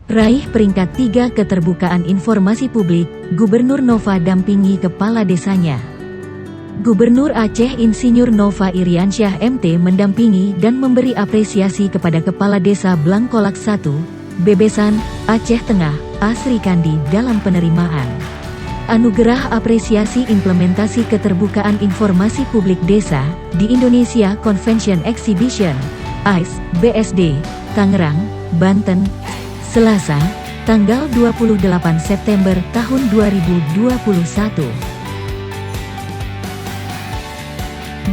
Raih peringkat 3 keterbukaan informasi publik, Gubernur Nova dampingi kepala desanya. Gubernur Aceh Insinyur Nova Iriansyah MT mendampingi dan memberi apresiasi kepada Kepala Desa Blangkolak 1, Bebesan, Aceh Tengah, Asri Kandi dalam penerimaan Anugerah Apresiasi Implementasi Keterbukaan Informasi Publik Desa di Indonesia Convention Exhibition, AIS, BSD, Tangerang, Banten, Selasa, tanggal 28 September tahun 2021.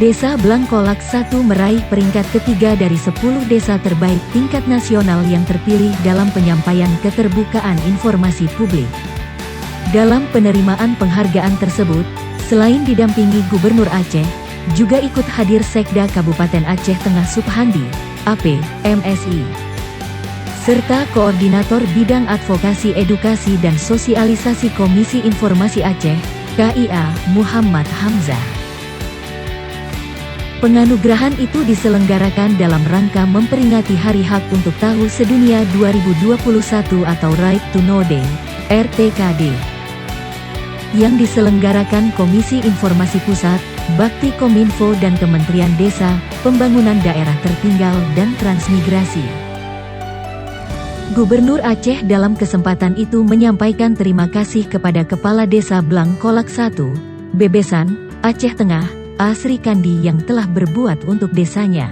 Desa Blangkolak 1 meraih peringkat ketiga dari 10 desa terbaik tingkat nasional yang terpilih dalam penyampaian keterbukaan informasi publik. Dalam penerimaan penghargaan tersebut, selain didampingi Gubernur Aceh, juga ikut hadir Sekda Kabupaten Aceh Tengah Subhandi, AP, MSI, serta Koordinator Bidang Advokasi Edukasi dan Sosialisasi Komisi Informasi Aceh, KIA, Muhammad Hamzah. Penganugerahan itu diselenggarakan dalam rangka memperingati Hari Hak untuk Tahu Sedunia 2021 atau Right to Know Day, RTKD, yang diselenggarakan Komisi Informasi Pusat, Bakti Kominfo dan Kementerian Desa, Pembangunan Daerah Tertinggal dan Transmigrasi. Gubernur Aceh dalam kesempatan itu menyampaikan terima kasih kepada Kepala Desa Blangkolak 1, Bebesan, Aceh Tengah, Asri Kandi yang telah berbuat untuk desanya.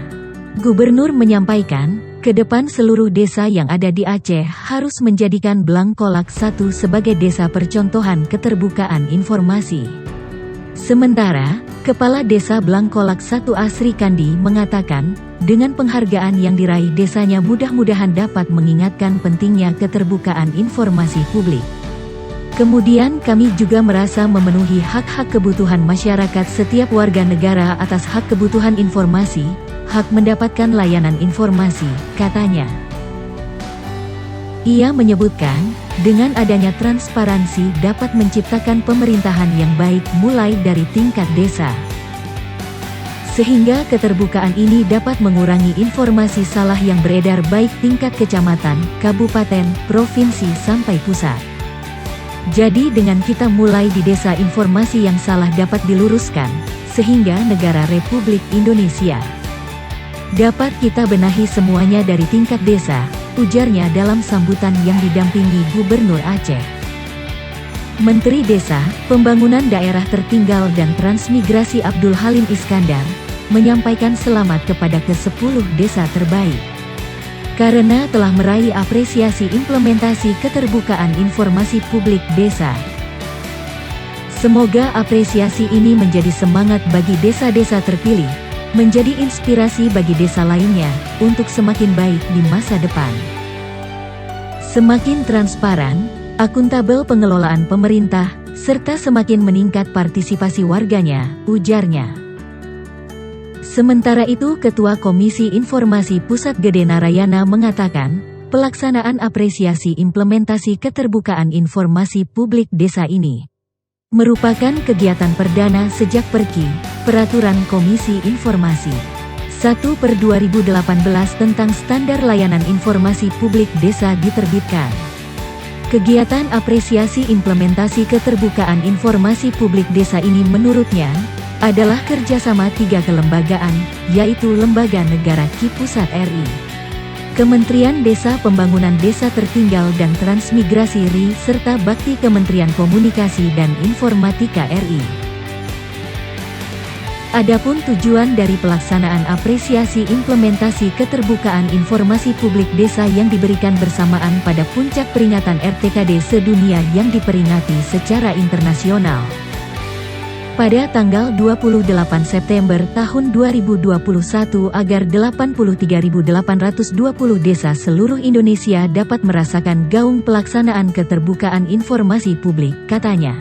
Gubernur menyampaikan, ke depan seluruh desa yang ada di Aceh harus menjadikan Blangkolak 1 sebagai desa percontohan keterbukaan informasi. Sementara, Kepala Desa Blangkolak 1 Asri Kandi mengatakan, dengan penghargaan yang diraih desanya mudah-mudahan dapat mengingatkan pentingnya keterbukaan informasi publik. Kemudian kami juga merasa memenuhi hak-hak kebutuhan masyarakat setiap warga negara atas hak kebutuhan informasi, hak mendapatkan layanan informasi, katanya. Ia menyebutkan, dengan adanya transparansi dapat menciptakan pemerintahan yang baik mulai dari tingkat desa. Sehingga keterbukaan ini dapat mengurangi informasi salah yang beredar baik tingkat kecamatan, kabupaten, provinsi sampai pusat. Jadi dengan kita mulai di desa informasi yang salah dapat diluruskan, sehingga negara Republik Indonesia dapat kita benahi semuanya dari tingkat desa, ujarnya dalam sambutan yang didampingi Gubernur Aceh. Menteri Desa, Pembangunan Daerah Tertinggal dan Transmigrasi Abdul Halim Iskandar, menyampaikan selamat kepada ke-10 desa terbaik karena telah meraih apresiasi implementasi keterbukaan informasi publik desa. Semoga apresiasi ini menjadi semangat bagi desa-desa terpilih, menjadi inspirasi bagi desa lainnya, untuk semakin baik di masa depan. Semakin transparan, akuntabel pengelolaan pemerintah, serta semakin meningkat partisipasi warganya, ujarnya. Sementara itu Ketua Komisi Informasi Pusat Gede Narayana mengatakan, pelaksanaan apresiasi implementasi keterbukaan informasi publik desa ini merupakan kegiatan perdana sejak Perki, Peraturan Komisi Informasi 1/2018 tentang Standar Layanan Informasi Publik Desa diterbitkan. Kegiatan apresiasi implementasi keterbukaan informasi publik desa ini menurutnya adalah kerjasama 3 kelembagaan, yaitu Lembaga Negara Ki Pusat RI, Kementerian Desa Pembangunan Desa Tertinggal dan Transmigrasi RI, serta Bakti Kementerian Komunikasi dan Informatika RI. Adapun tujuan dari pelaksanaan apresiasi implementasi keterbukaan informasi publik desa yang diberikan bersamaan pada puncak peringatan RTKD sedunia yang diperingati secara internasional pada tanggal 28 September tahun 2021 agar 83.820 desa seluruh Indonesia dapat merasakan gaung pelaksanaan keterbukaan informasi publik, katanya.